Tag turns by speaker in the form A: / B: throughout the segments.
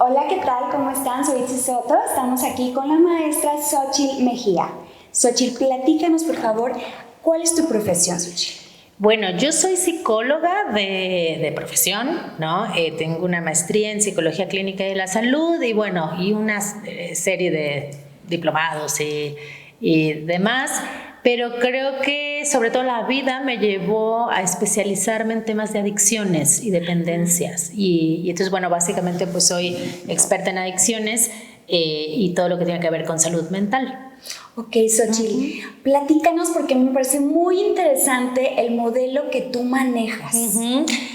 A: Hola, ¿qué tal? ¿Cómo están? Soy Itzi Soto. Estamos aquí con la maestra Xochitl Mejía. Xochitl, platícanos, por favor, ¿cuál es tu profesión, Xochitl?
B: Bueno, yo soy psicóloga de profesión, ¿no? Tengo una maestría en Psicología Clínica de la Salud y una serie de diplomados y demás, pero creo que sobre todo la vida me llevó a especializarme en temas de adicciones y dependencias y entonces, básicamente pues soy experta en adicciones y todo lo que tiene que ver con salud mental.
A: Ok, Xochitl, platícanos porque me parece muy interesante el modelo que tú manejas.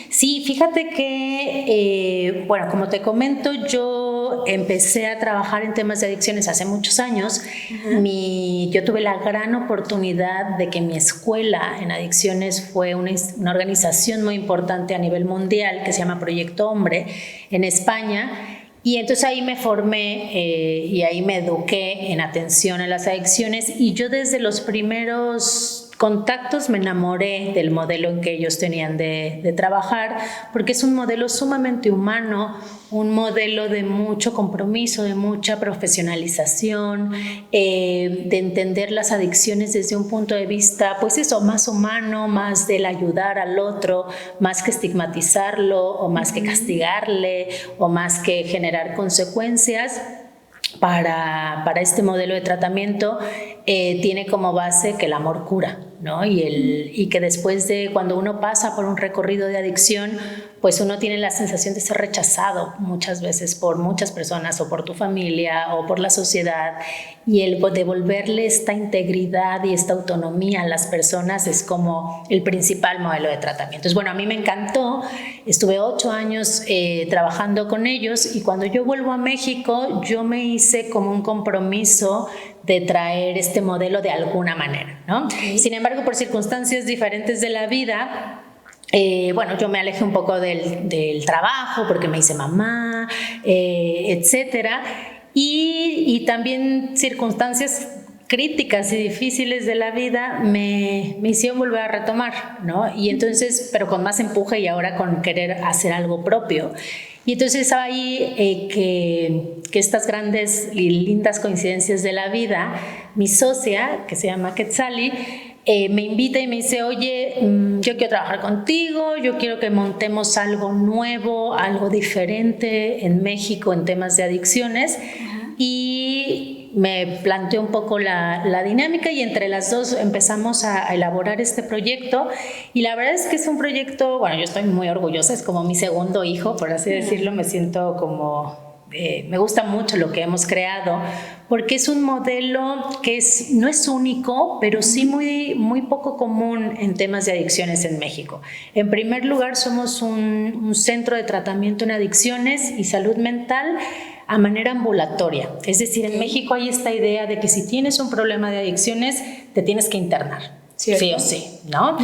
B: Sí, fíjate que, como te comento, yo empecé a trabajar en temas de adicciones hace muchos años. Yo tuve la gran oportunidad de que mi escuela en adicciones fue una organización muy importante a nivel mundial que se llama Proyecto Hombre en España. Y entonces ahí me formé y ahí me eduqué en atención a las adicciones y yo desde los primeros contactos me enamoré del modelo en que ellos tenían de trabajar, porque es un modelo sumamente humano, un modelo de mucho compromiso, de mucha profesionalización, de entender las adicciones desde un punto de vista, pues eso, más humano, más del ayudar al otro, más que estigmatizarlo o más que castigarle o más que generar consecuencias. Para este modelo de tratamiento tiene como base que el amor cura, ¿no? Y que después de cuando uno pasa por un recorrido de adicción, pues uno tiene la sensación de ser rechazado muchas veces por muchas personas o por tu familia o por la sociedad, y el devolverle esta integridad y esta autonomía a las personas es como el principal modelo de tratamiento. Entonces, a mí me encantó, estuve 8 años trabajando con ellos y cuando yo vuelvo a México yo me hice como un compromiso de traer este modelo de alguna manera, ¿no? Sin embargo, por circunstancias diferentes de la vida, yo me alejé un poco del trabajo porque me hice mamá, etcétera, y también circunstancias críticas y difíciles de la vida me hicieron volver a retomar, ¿no? Y entonces, pero con más empuje y ahora con querer hacer algo propio. Y entonces ahí que estas grandes y lindas coincidencias de la vida, mi socia, que se llama Quetzali, me invita y me dice, oye, yo quiero trabajar contigo, yo quiero que montemos algo nuevo, algo diferente en México en temas de adicciones. Y me planteó un poco la dinámica y entre las dos empezamos a elaborar este proyecto y la verdad es que es un proyecto, yo estoy muy orgullosa, es como mi segundo hijo, por así decirlo, me siento como... me gusta mucho lo que hemos creado porque es un modelo que no es único, pero sí muy, muy poco común en temas de adicciones en México. En primer lugar, somos un centro de tratamiento en adicciones y salud mental a manera ambulatoria. Es decir, en México hay esta idea de que si tienes un problema de adicciones, te tienes que internar. ¿Cierto? Sí o sí, ¿no?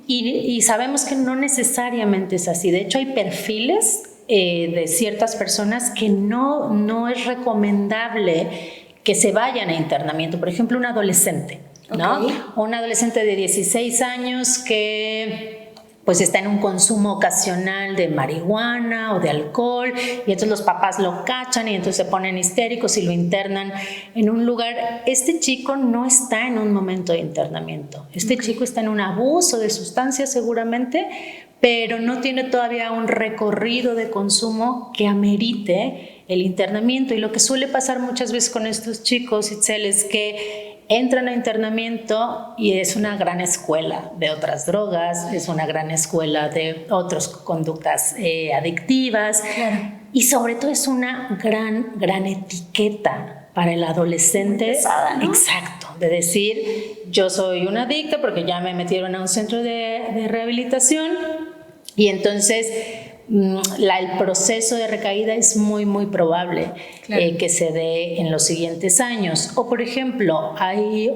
B: Y sabemos que no necesariamente es así. De hecho, hay perfiles de ciertas personas que no es recomendable que se vayan a internamiento. Por ejemplo, un adolescente, ¿no? Un adolescente de 16 años que pues está en un consumo ocasional de marihuana o de alcohol y entonces los papás lo cachan y entonces se ponen histéricos y lo internan en un lugar. Este chico no está en un momento de internamiento. Este chico está en un abuso de sustancias seguramente, pero no tiene todavía un recorrido de consumo que amerite el internamiento. Y lo que suele pasar muchas veces con estos chicos, Itzel, es que entran a internamiento y es una gran escuela de otras drogas, es una gran escuela de otras conductas adictivas. Claro. Y sobre todo es una gran etiqueta para el adolescente.
A: Muy pesada, ¿no?
B: Exacto, de decir, yo soy una adicta porque ya me metieron a un centro de rehabilitación y entonces el proceso de recaída es muy, muy probable. Claro. Que se dé en los siguientes años. O, por ejemplo, hay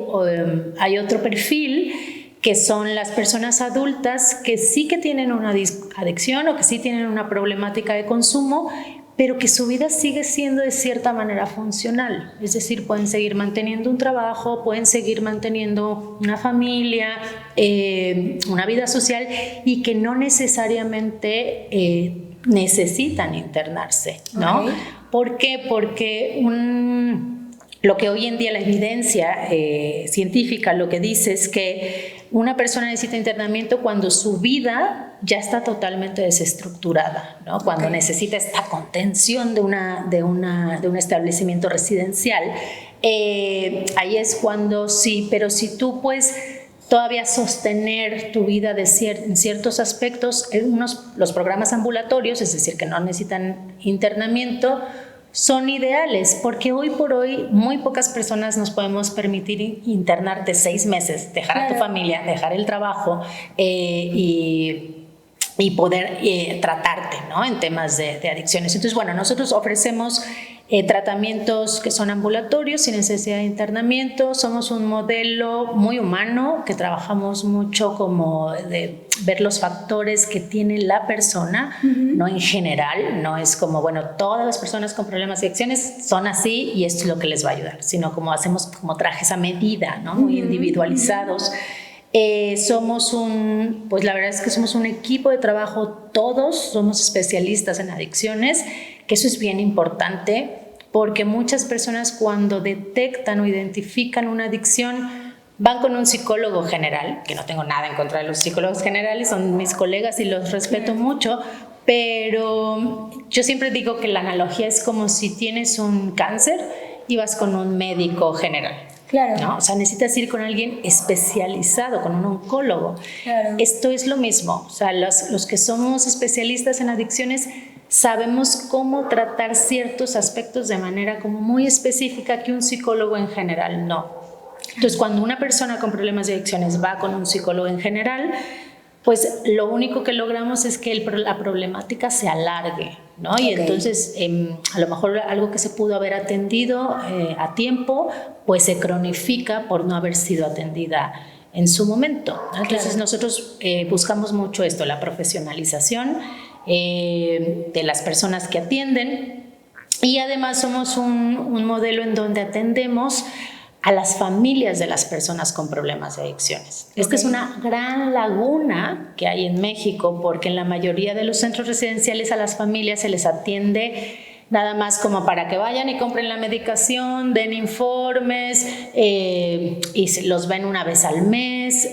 B: otro perfil que son las personas adultas que sí que tienen una adicción o que sí tienen una problemática de consumo, pero que su vida sigue siendo de cierta manera funcional. Es decir, pueden seguir manteniendo un trabajo, pueden seguir manteniendo una familia, una vida social y que no necesariamente necesitan internarse, ¿no? Okay. ¿Por qué? Porque lo que hoy en día la evidencia científica lo que dice es que una persona necesita internamiento cuando su vida ya está totalmente desestructurada, ¿no? Cuando necesita esta contención de un establecimiento residencial. Ahí es cuando sí, pero si tú puedes todavía sostener tu vida en ciertos aspectos, los programas ambulatorios, es decir, que no necesitan internamiento, son ideales, porque hoy por hoy muy pocas personas nos podemos permitir internarte 6 meses, dejar a tu familia, dejar el trabajo y poder tratarte, ¿no? En temas de adicciones. Entonces, bueno, nosotros ofrecemos tratamientos que son ambulatorios sin necesidad de internamiento. Somos un modelo muy humano que trabajamos mucho como de ver los factores que tiene la persona, no en general, no es como, bueno, todas las personas con problemas de adicciones son así y esto es lo que les va a ayudar, sino como hacemos como trajes a medida, ¿no? Muy individualizados. Pues la verdad es que somos un equipo de trabajo, todos somos especialistas en adicciones, que eso es bien importante porque muchas personas cuando detectan o identifican una adicción van con un psicólogo general, que no tengo nada en contra de los psicólogos generales, son mis colegas y los respeto mucho, pero yo siempre digo que la analogía es como si tienes un cáncer y vas con un médico general.
A: Claro.
B: ¿No? O sea, necesitas ir con alguien especializado, con un oncólogo.
A: Claro.
B: Esto es lo mismo. O sea, los que somos especialistas en adicciones sabemos cómo tratar ciertos aspectos de manera como muy específica que un psicólogo en general no. Entonces, cuando una persona con problemas de adicciones va con un psicólogo en general, pues lo único que logramos es que la problemática se alargue, ¿no? Y entonces a lo mejor algo que se pudo haber atendido a tiempo, pues se cronifica por no haber sido atendida en su momento, ¿no? Entonces nosotros buscamos mucho esto, la profesionalización de las personas que atienden, y además somos un modelo en donde atendemos a las familias de las personas con problemas de adicciones. Esta es una gran laguna que hay en México, porque en la mayoría de los centros residenciales a las familias se les atiende nada más como para que vayan y compren la medicación, den informes y los ven una vez al mes,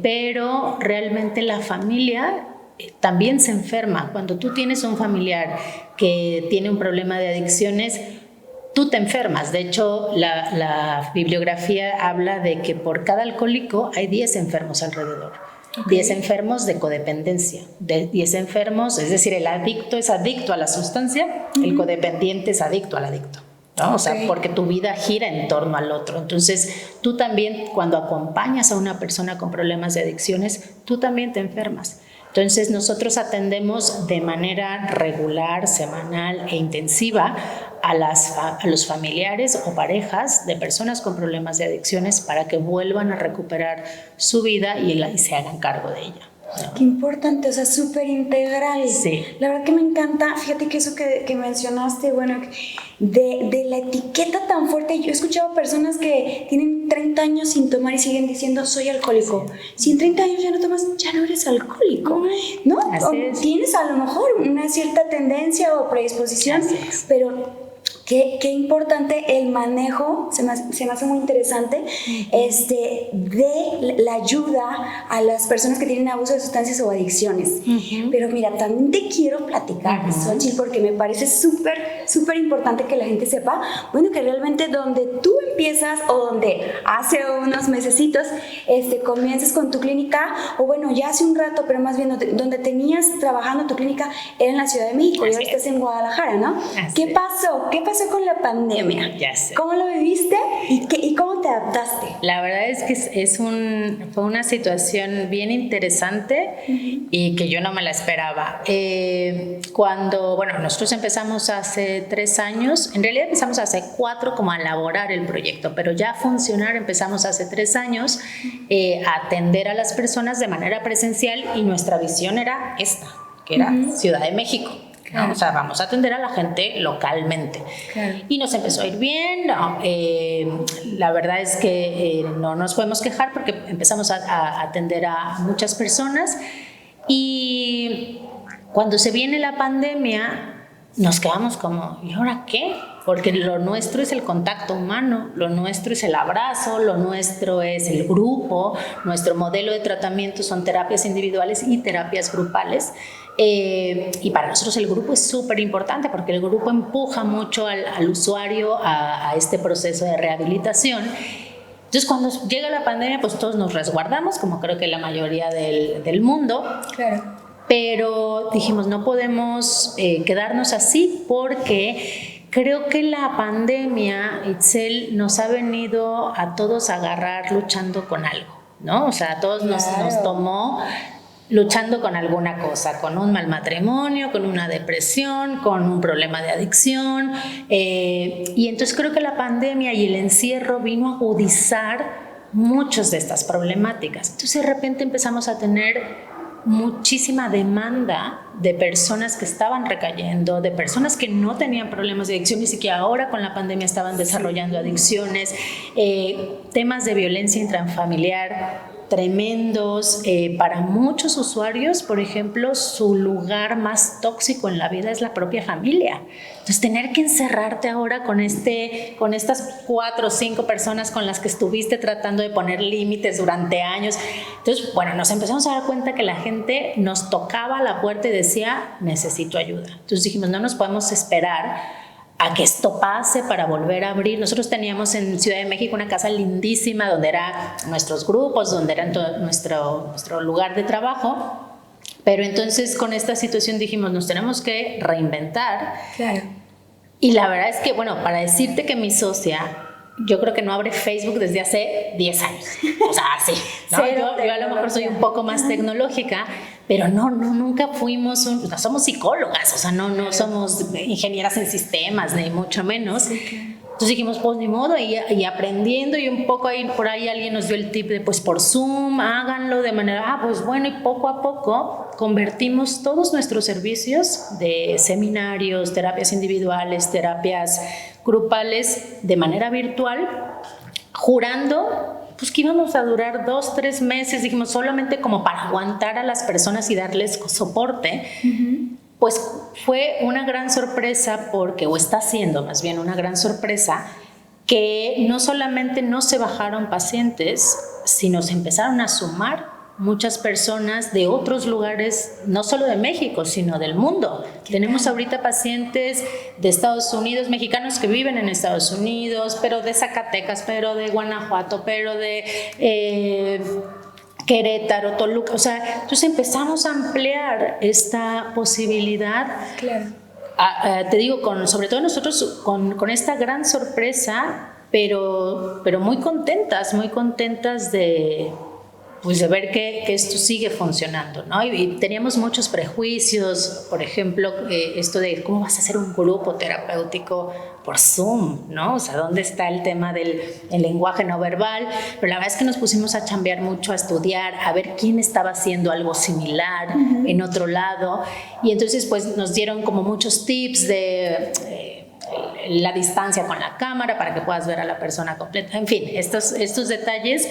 B: pero realmente la familia también se enferma. Cuando tú tienes un familiar que tiene un problema de adicciones, tú te enfermas. De hecho, la bibliografía habla de que por cada alcohólico hay 10 enfermos alrededor. 10 enfermos de codependencia, 10 enfermos, es decir, el adicto es adicto a la sustancia, el codependiente es adicto al adicto, ¿no? O sea, porque tu vida gira en torno al otro. Entonces, tú también, cuando acompañas a una persona con problemas de adicciones, tú también te enfermas. Entonces, nosotros atendemos de manera regular, semanal e intensiva a los familiares o parejas de personas con problemas de adicciones para que vuelvan a recuperar su vida y se hagan cargo de ella, ¿no?
A: Qué importante, o sea, súper integral.
B: Sí.
A: La verdad que me encanta, fíjate que eso que mencionaste, bueno, de la etiqueta tan fuerte. Yo he escuchado personas que tienen 30 años sin tomar y siguen diciendo, soy alcohólico. Sí. Si en 30 años ya no tomas, ya no eres alcohólico, ¿no? O tienes a lo mejor una cierta tendencia o predisposición, pero qué importante el manejo, se me hace muy interesante, de la ayuda a las personas que tienen abuso de sustancias o adicciones. Pero mira, también te quiero platicar, Xochitl, porque me parece súper importante que la gente sepa, bueno, que realmente donde tú empiezas o donde hace unos mesecitos comienzas con tu clínica, o bueno, ya hace un rato, pero más bien donde tenías trabajando tu clínica era en la Ciudad de México y ahora estás en Guadalajara, ¿no? ¿Qué pasó? ¿Qué pasó con la pandemia?
B: Ya sé.
A: ¿Cómo lo viviste y cómo te adaptaste?
B: La verdad es que fue una situación bien interesante y que yo no me la esperaba. Bueno, nosotros empezamos hace 3 años, en realidad empezamos hace 4 como a elaborar el proyecto, pero ya a funcionar empezamos hace 3 años a atender a las personas de manera presencial, y nuestra visión era esta, que era Ciudad de México. Claro. O sea, vamos a atender a la gente localmente. Claro. Y nos empezó a ir bien. La verdad es que no nos podemos quejar porque empezamos a atender a muchas personas. Y cuando se viene la pandemia, nos quedamos como, ¿y ahora qué? Porque lo nuestro es el contacto humano, lo nuestro es el abrazo, lo nuestro es el grupo, nuestro modelo de tratamiento son terapias individuales y terapias grupales. Y para nosotros el grupo es súper importante porque el grupo empuja mucho al usuario a este proceso de rehabilitación. Entonces, cuando llega la pandemia, pues todos nos resguardamos, como creo que la mayoría del mundo.
A: Claro.
B: Pero dijimos, no podemos quedarnos así porque creo que la pandemia, Itzel, nos ha venido a todos a agarrar luchando con algo, ¿no? O sea, a todos nos tomó luchando con alguna cosa, con un mal matrimonio, con una depresión, con un problema de adicción. Y entonces creo que la pandemia y el encierro vino a agudizar muchas de estas problemáticas. Entonces de repente empezamos a tener muchísima demanda de personas que estaban recayendo, de personas que no tenían problemas de adicciones y que ahora con la pandemia estaban desarrollando adicciones, temas de violencia intrafamiliar tremendos. Para muchos usuarios, por ejemplo, su lugar más tóxico en la vida es la propia familia. Entonces, tener que encerrarte ahora con estas 4 o 5 personas con las que estuviste tratando de poner límites durante años. Entonces, bueno, nos empezamos a dar cuenta que la gente nos tocaba la puerta y decía, necesito ayuda. Entonces dijimos, no nos podemos esperar a que esto pase para volver a abrir. Nosotros teníamos en Ciudad de México una casa lindísima donde eran nuestros grupos, donde era nuestro lugar de trabajo, pero entonces con esta situación dijimos, nos tenemos que reinventar.
A: Claro.
B: Y la verdad es que, bueno, para decirte que mi socia, yo creo que no abre Facebook desde hace 10 años. O sea, sí, ¿no? Yo a lo mejor soy un poco más tecnológica, pero nunca fuimos, no somos psicólogas, o sea, no somos ingenieras en sistemas, ni mucho menos. Sí. Entonces dijimos, pues ni modo, y aprendiendo, y un poco ahí, por ahí alguien nos dio el tip de, pues por Zoom, háganlo de manera, pues bueno, y poco a poco convertimos todos nuestros servicios de seminarios, terapias individuales, terapias grupales de manera virtual, jurando pues que íbamos a durar 2, 3 meses, dijimos solamente como para aguantar a las personas y darles soporte. Uh-huh. Pues fue una gran sorpresa porque, o está siendo más bien una gran sorpresa, que no solamente no se bajaron pacientes, sino se empezaron a sumar muchas personas de otros lugares, no solo de México, sino del mundo. Tenemos ahorita pacientes de Estados Unidos, mexicanos que viven en Estados Unidos, pero de Zacatecas, pero de Guanajuato, pero de Querétaro, Toluca. O sea, entonces empezamos a ampliar esta posibilidad. Claro. Te digo, sobre todo nosotros con esta gran sorpresa, pero muy contentas de ver que esto sigue funcionando, ¿no? Y teníamos muchos prejuicios, por ejemplo, esto de cómo vas a hacer un grupo terapéutico por Zoom, ¿no? O sea, ¿dónde está el tema del lenguaje no verbal? Pero la verdad es que nos pusimos a chambear mucho, a estudiar, a ver quién estaba haciendo algo similar en otro lado. Y entonces, pues, nos dieron como muchos tips de la distancia con la cámara para que puedas ver a la persona completa. En fin, estos detalles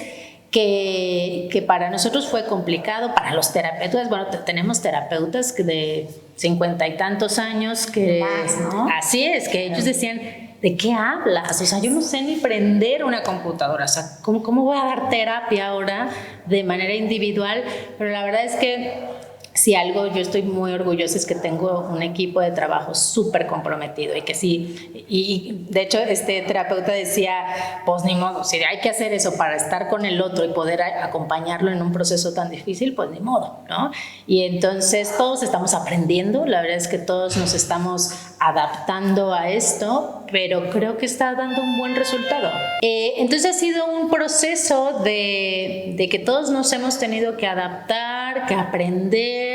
B: que para nosotros fue complicado, para los terapeutas. Bueno, tenemos terapeutas de 50 y tantos años que más, ¿no? Así es, que ellos decían, ¿de qué hablas? O sea, yo no sé ni prender una computadora, o sea, ¿cómo voy a dar terapia ahora de manera individual? Pero la verdad es que si algo yo estoy muy orgullosa es que tengo un equipo de trabajo súper comprometido y que sí, y de hecho este terapeuta decía, pues ni modo, si hay que hacer eso para estar con el otro y poder acompañarlo en un proceso tan difícil, pues ni modo, ¿no? Y entonces todos estamos aprendiendo, la verdad es que todos nos estamos adaptando a esto, pero creo que está dando un buen resultado. Entonces ha sido un proceso de que todos nos hemos tenido que adaptar, que aprender,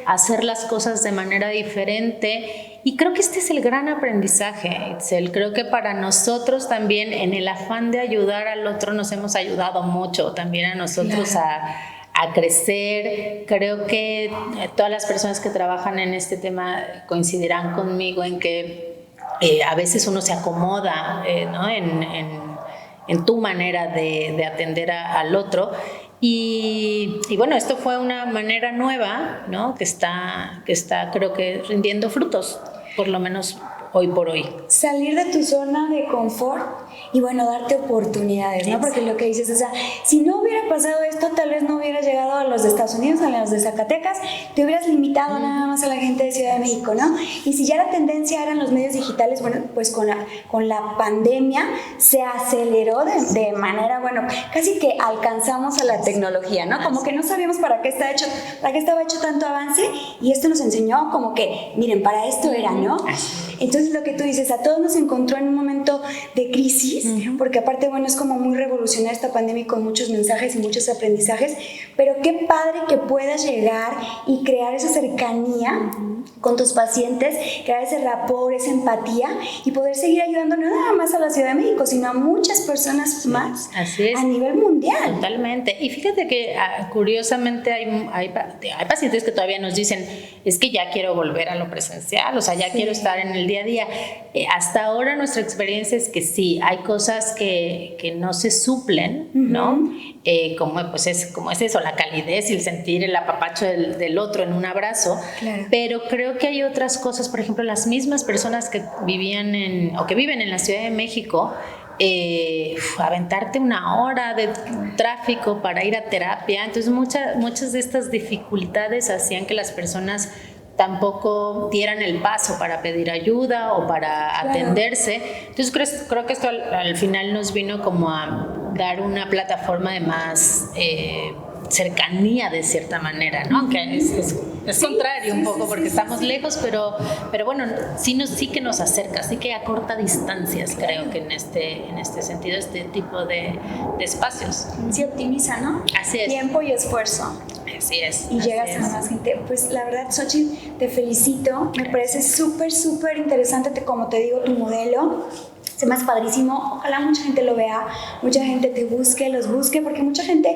B: hacer las cosas de manera diferente, y creo que este es el gran aprendizaje, Itzel. Creo que para nosotros también, en el afán de ayudar al otro, nos hemos ayudado mucho también a nosotros. Claro. A crecer. Creo que todas las personas que trabajan en este tema coincidirán conmigo en que a veces uno se acomoda, ¿no? en tu manera de atender al otro. Y bueno, esto fue una manera nueva, ¿no? que está creo que rindiendo frutos. por lo menos hoy por hoy.
A: Salir de tu zona de confort y bueno, darte oportunidades, ¿no? Porque lo que dices, o sea, si no hubiera pasado esto, tal vez no hubieras llegado a los de Estados Unidos, a los de Zacatecas, te hubieras limitado nada más a la gente de Ciudad de México, ¿no? Y si ya la tendencia eran los medios digitales, bueno, pues con la pandemia se aceleró de manera, bueno, casi que alcanzamos a la tecnología, ¿no? Como que no sabíamos para qué estaba hecho tanto avance, y esto nos enseñó como que, miren, para esto era, ¿no? Entonces lo que tú dices, a todos nos encontró en un momento de crisis, porque aparte, bueno, es como muy revolucionaria esta pandemia con muchos mensajes y muchos aprendizajes, pero qué padre que puedas llegar y crear esa cercanía con tus pacientes, crear ese rapport, esa empatía, y poder seguir ayudando no nada más a la Ciudad de México, sino a muchas personas más a nivel mundial.
B: Totalmente. Y fíjate que curiosamente hay pacientes que todavía nos dicen, es que ya quiero volver a lo presencial, o sea, ya quiero estar en el día a día. Hasta ahora nuestra experiencia es que sí, hay cosas que no se suplen, ¿no? Como es eso, la calidez y el sentir el apapacho del otro en un abrazo. Claro. Pero creo que hay otras cosas, por ejemplo, las mismas personas que viven en la Ciudad de México, aventarte una hora de tráfico para ir a terapia. Entonces muchas de estas dificultades hacían que las personas tampoco dieran el paso para pedir ayuda o para atenderse. Entonces creo que esto al final nos vino como a dar una plataforma de más cercanía de cierta manera, ¿no? Aunque es contrario un poco porque estamos lejos, pero bueno, sí que nos acerca, sí que acorta distancias, creo que en este sentido, este tipo de espacios.
A: Sí optimiza, ¿no?
B: Así es.
A: Tiempo y esfuerzo.
B: Así es.
A: Y llegas a más gente. Pues la verdad, Xochitl, te felicito. Me parece súper, súper interesante, como te digo, tu modelo. Se me hace padrísimo. Ojalá mucha gente lo vea, mucha gente te busque, los busque, porque mucha gente,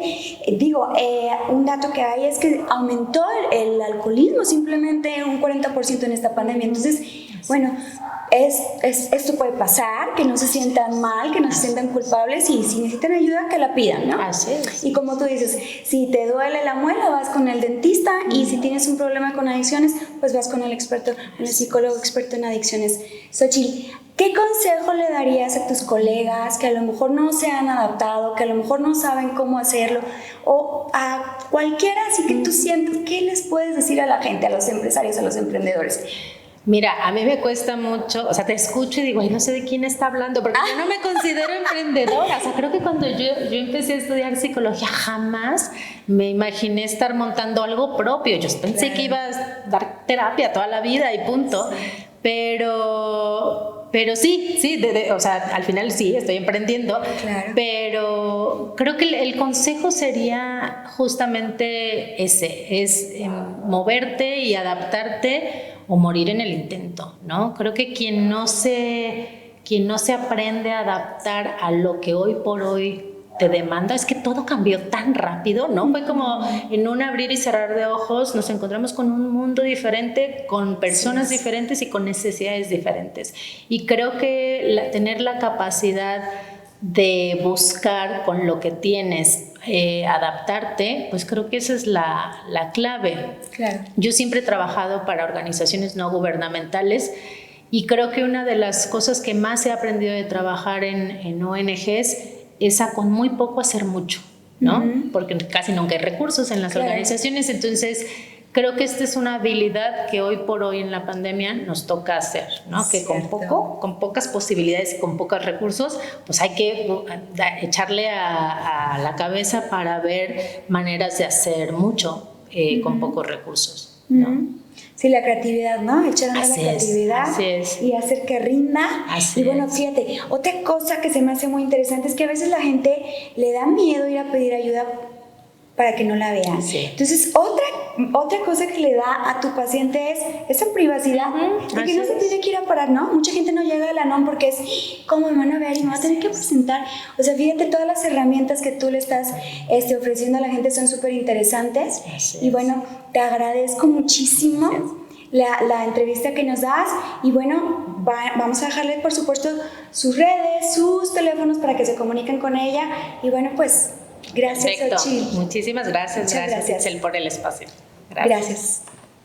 A: un dato que hay es que aumentó el alcoholismo simplemente un 40% en esta pandemia. Entonces, bueno, esto puede pasar, que no se sientan mal, que no se sientan culpables, y si necesitan ayuda, que la pidan, ¿no?
B: Así es.
A: Y como tú dices, si te duele la muela, vas con el dentista, y si tienes un problema con adicciones, pues vas con el psicólogo experto en adicciones. Xochitl, ¿qué consejo le darías a tus colegas que a lo mejor no se han adaptado, que a lo mejor no saben cómo hacerlo, o a cualquiera así que tú sientas? ¿Qué les puedes decir a la gente, a los empresarios, a los emprendedores?
B: Mira, a mí me cuesta mucho, o sea, te escucho y digo, ay, no sé de quién está hablando, porque yo no me considero emprendedora. O sea, creo que cuando yo empecé a estudiar psicología, jamás me imaginé estar montando algo propio. Yo pensé que iba a dar terapia toda la vida y punto. Sí. Pero sí, o sea, al final sí, estoy emprendiendo, claro. Pero creo que el consejo sería justamente ese, es moverte y adaptarte o morir en el intento, ¿no? Creo que quien no se aprende a adaptar a lo que hoy por hoy te demanda, es que todo cambió tan rápido, ¿no? Fue como en un abrir y cerrar de ojos, nos encontramos con un mundo diferente, con personas diferentes y con necesidades diferentes. Y creo que tener la capacidad de buscar con lo que tienes, adaptarte, pues creo que esa es la clave. Claro. Yo siempre he trabajado para organizaciones no gubernamentales, y creo que una de las cosas que más he aprendido de trabajar en ONGs es con muy poco hacer mucho, ¿no? Porque casi nunca hay recursos en las organizaciones. Entonces creo que esta es una habilidad que hoy por hoy en la pandemia nos toca hacer, ¿no? Que con pocas posibilidades y con pocos recursos, pues hay que echarle a la cabeza para ver maneras de hacer mucho con pocos recursos, ¿no?
A: Sí, la creatividad, ¿no? Echar a la creatividad y hacer que rinda. Y bueno, fíjate, otra cosa que se me hace muy interesante es que a veces la gente le da miedo ir a pedir ayuda para que no la vean. Sí. Entonces, otra cosa que le da a tu paciente es esa privacidad, de que no se tiene que ir a parar, ¿no? Mucha gente no llega a la NOM porque es, ¿cómo me van a ver? Y me va a tener que presentar. O sea, fíjate, todas las herramientas que tú le estás ofreciendo a la gente son súper interesantes. Y bueno, te agradezco muchísimo la entrevista que nos das. Y bueno, vamos a dejarle, por supuesto, sus redes, sus teléfonos para que se comuniquen con ella. Y bueno, pues, gracias, Xochitl.
B: Muchísimas gracias. Gracias, Itzel, por el espacio.
A: Gracias.